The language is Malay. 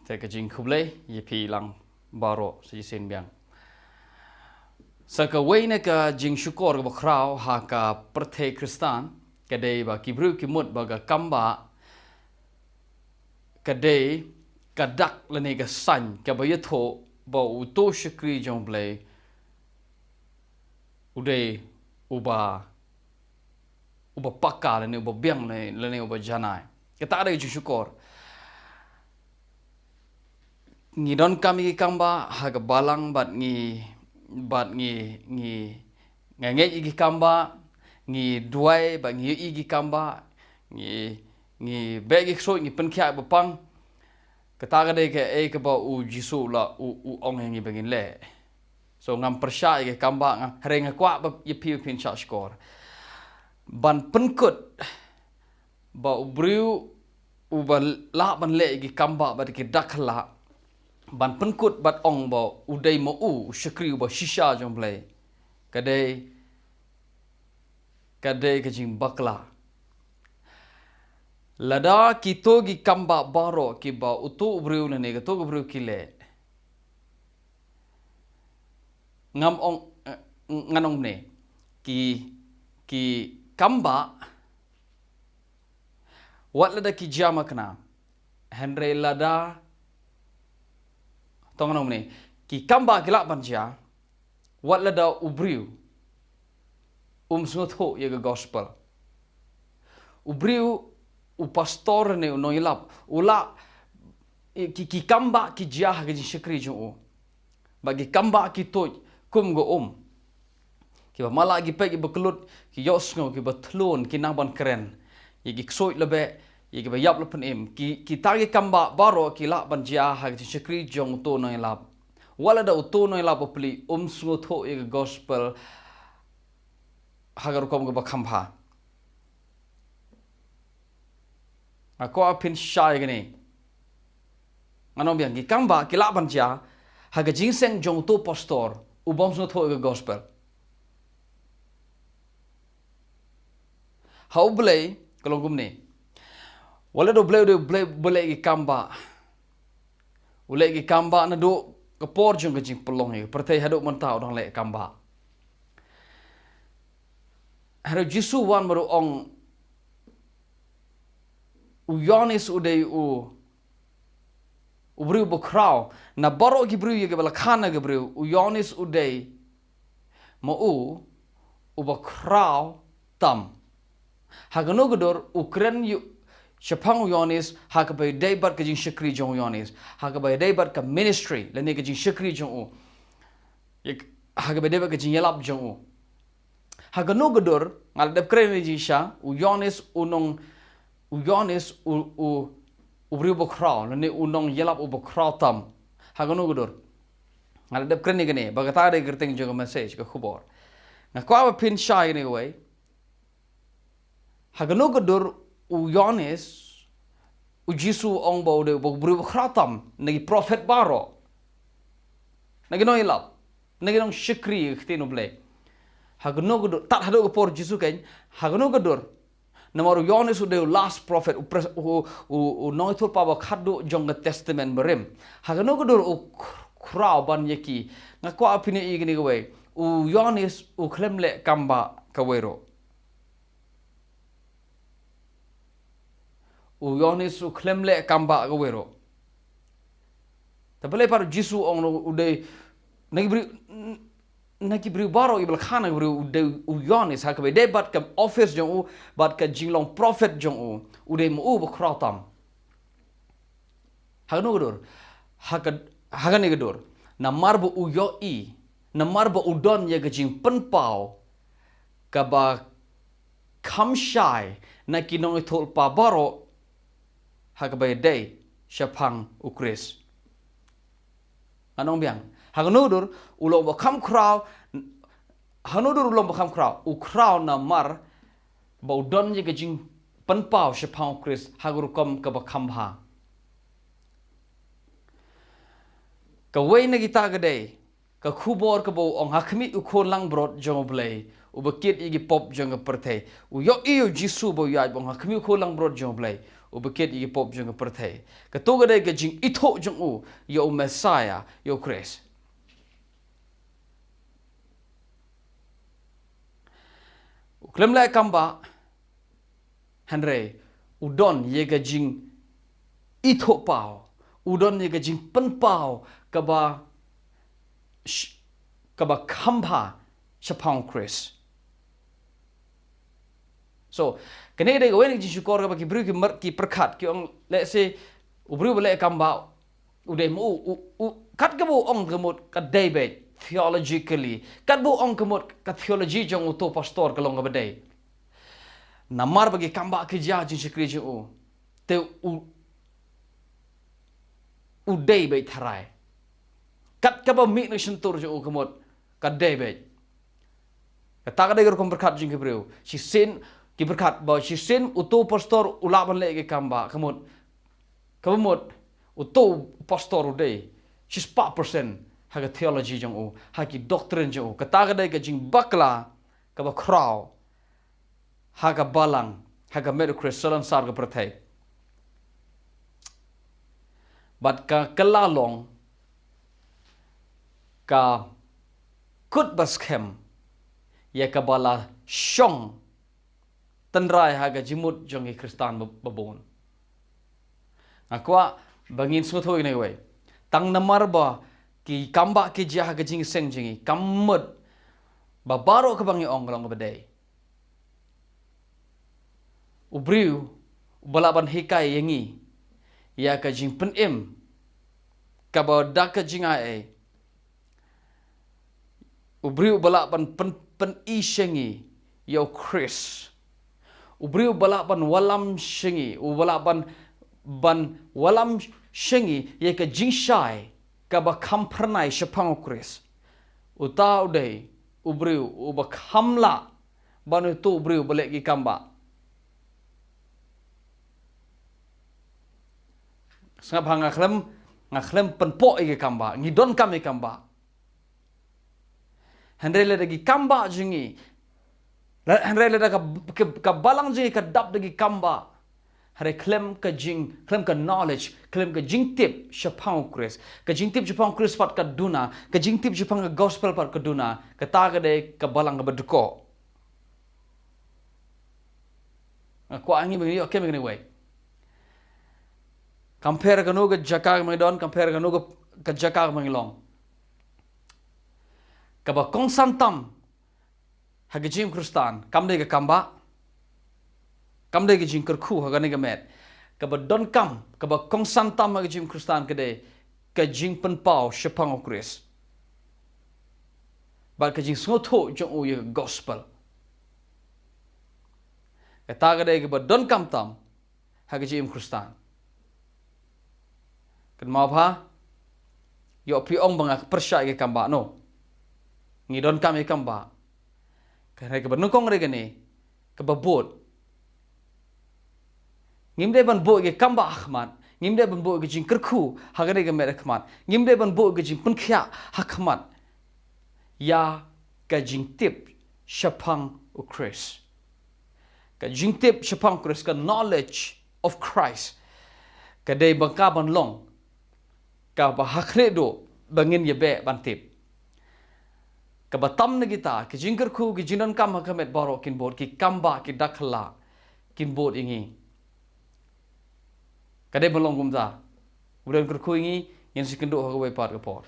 แต่ก็จริงคุบเลยยี่ปีหลังบาโรสิเซนเบียงสักวันนี้ก็จริงชุกอร์กับคราวหากประเทศคริสเตียนก็ได้บากิบรูกิมุดบากกัมบะก็ได้ก็ดักและนี่ก็สั่นก็บายโถบาอุตุชกรีจงเบลอุเดอุบปักกาและนี่อุบเบียงและนี่อุบจานายก็ตาได้จริงชุกอร์งี้ดอนกามีกัมบะหากบาลังบัดงี้อีกกัมบะงี้ด้วยบัดงี้อีกกัมบะงี้เบกิกโซงี้เป็นแค่บปังก็ตาก็ได้แค่ก็บอกอูจิสุละอูองเฮงี้begin le so ngam persya ke kamba ngam renga kwa ba yipi pin cha skor ban penkut ba ubriu u ba la ban le ke kamba ba ke dakla ban penkut bat ong ba udai mo u shakri ba shisha jong ble kadai ke jing bakla lada kito gi kamba baro ki ba utu ubriu na ne to ubriu ki le nganong ne ki kamba wat lada ki jama kana henry lada tong ne ki kamba gila banja wat lada ubriu snot ho ye gospel ubriu u pastor ne no ilap ula ki kamba ki jah ge shikri jo bagi kamba ki toj kum go ki ba mala gi pe gi baklut ki yosngo ki batlon ki nang ban kren ye gi ksoi lebe ye gi ba yap lapen em ki tagi kamba baro ki la ban jah ha gi shikri jong to no ilap wala da to no ilap pli sngo tho ye gospel hagar kom go ba khampa aku apin syai gini anong biang ki kamba ki la ban jah ha ga jingseng jong to pastor ubom sngo tho ye gospel how blay kalau gumni wala do blay gi kamba ulai gi kamba na do kapor jong ga jing pelong ye pertai hadu mentau dong le kamba haro jisu wan maru ong uyonis udai ubriu bokraw na baro gi briu ye bala khana gi briu uyonis udai mo ubakraw tam hagano godor ukren yu shaphang uyonis hakabai dai bat ka jing shikri jong uyonis hakabai dai bat ka ministry lene ka jing shikri jong hakabai dai bat ka jing yalap jong hagano godor ngal dep kren ji sha uyonis unong uyonis ubriu bokraw lene unong yalap ubokraw tam hagano godor ngal dep kren ni gane bagata de gerteng jong message ka khubor na kwa pin shy ni way hagano godor uyonis ujisu ong bau de bru khratam nagi prophet baro nagi no ilap nagi nong shikri khti no ble hagano godor tat hado ko por jisu ken hagano godor namaru uyonis de last prophet u no to pa ba khado jong testament berem hagano godor u khraw ban yeki ngakwa apine igni go way uyonis u khlemle kamba kawero uyonis u khlemle kamba gawero tabale par jisu ong no ude nagi bri baro ibal khana bri ude uyonis ha kabe de bat ka office jong u bat ka jinglong prophet jong u ude mu bu khratam hagno godor hagani godor na marbu uyo I na marbu udon ye ga jing penpau ka ba khamshai na kinong thol pa baro hakabai day shaphang u Khrist anong biang hagnudur ulong ba kham kraw hagnudur ulong ba kham kraw u kraw na mar ba udon ye gajing panpaw shaphang u Khrist hagur kom ka ba kambah ka way na kita gadai ka khubor ka bo ong hakmi u khon lang brot jong blay u bakit igi pop jong perthai u yo jisu bo yaj bong hakmi u khon lang brot jong blay ubekit igi pop jung perthai katu gade ke jing itho jung u yo Messiah yo Khrist uklem lai kamba Henry udon ye ke jing itho pao udon ye ke jing pen pao kaba kambah shaphang Khrist so kene de wen ji syukur ka bagi bru ki perkat ki ong let's say ubru bele kamba ude mu kat gabu ong gemut ka David theologically kat bu ong gemut ka theology jong uto pastor kalong ka bedai namar bagi kamba ki ja ji syukri ji u te udai be tharai kat ka ba mi na sentur jo gemut ka David kata ka de kom perkat jing ki bru si sin ki berkat bahwa sisin utu pastor ulaban lagi kamba kemut utu pastor uday 4% haga theology jong u haki doctrine jong u kata gadai ka jing bakla ka ba kraw haga balang haga Khrist salan sar ka perthai bat ka kelalong ka kut baskem ya ka bala shong tenrai haga jimut jongi Kristan babon akwa bangin sutho ini we tang namar ba ki kamba ki jah haga jing seng jingi kamut ba baro ka bangi ong long bedai ubriu balaban hikai yangi ya ka jing pen im ka ba dak ka jing ai ubriu balaban pen i shengi yo Khrist ubriu balaban walam shingi balaban ban walam shingi ye ka jingshai ka ba khampernai shaphang Khrist uta udai ubriu uba khamla banu tu ubriu balek ki kamba sangap ngaklem penpo ki kamba ngidon kami kamba handrele lagi kamba jingi Henry le ka balang ji ka dap dagi kamba hare klem ka knowledge klem ka jingtip shaphang Khrist ka jingtip shaphang Khrist pat ka duna ka jingtip shaphang ka gospel pat ka duna ka ta de ka balang ka bedko ko angi bagi okay begini way compare ka no ga jaka don compare ka no ka jaka mangilong ka ba kongsantam haga jim Kristan kam de ga kamba kam de ga jing kerku haga ne ga met ka ba don kam ka ba kong santam haga jim Kristan ka de ka jing pen pau shaphang Khrist ba ka jing snotho jong u ye gospel ka ta ga de ga ba don kam tam haga jim Kristan kan ma pha yo pi ong banga persya ga kamba no ngi don kam ye kamba Kerana kebenukong mereka ni kebabut. Ngimde ban bo ke kamba ahmat, ngimde ban bo ke jing kerku, hagane ke merek ahmat. Ngimde ban bo ke jing penkhya hakmat. Ya ke jing tip shaphang Khrist. Ke jing tip shaphang Khrist ke knowledge of Christ. Ke dei bangka ban long. Ka ba hakne do bangin ye be ban tip. Kabatam na kita, ki jingkar ku, ki jinan kam hakamet baro kin board, ki kamba, ki dakla, kin board ingi. Kadai belong gumza, udah kerku ingi, yang si kendo hakawe par kapor.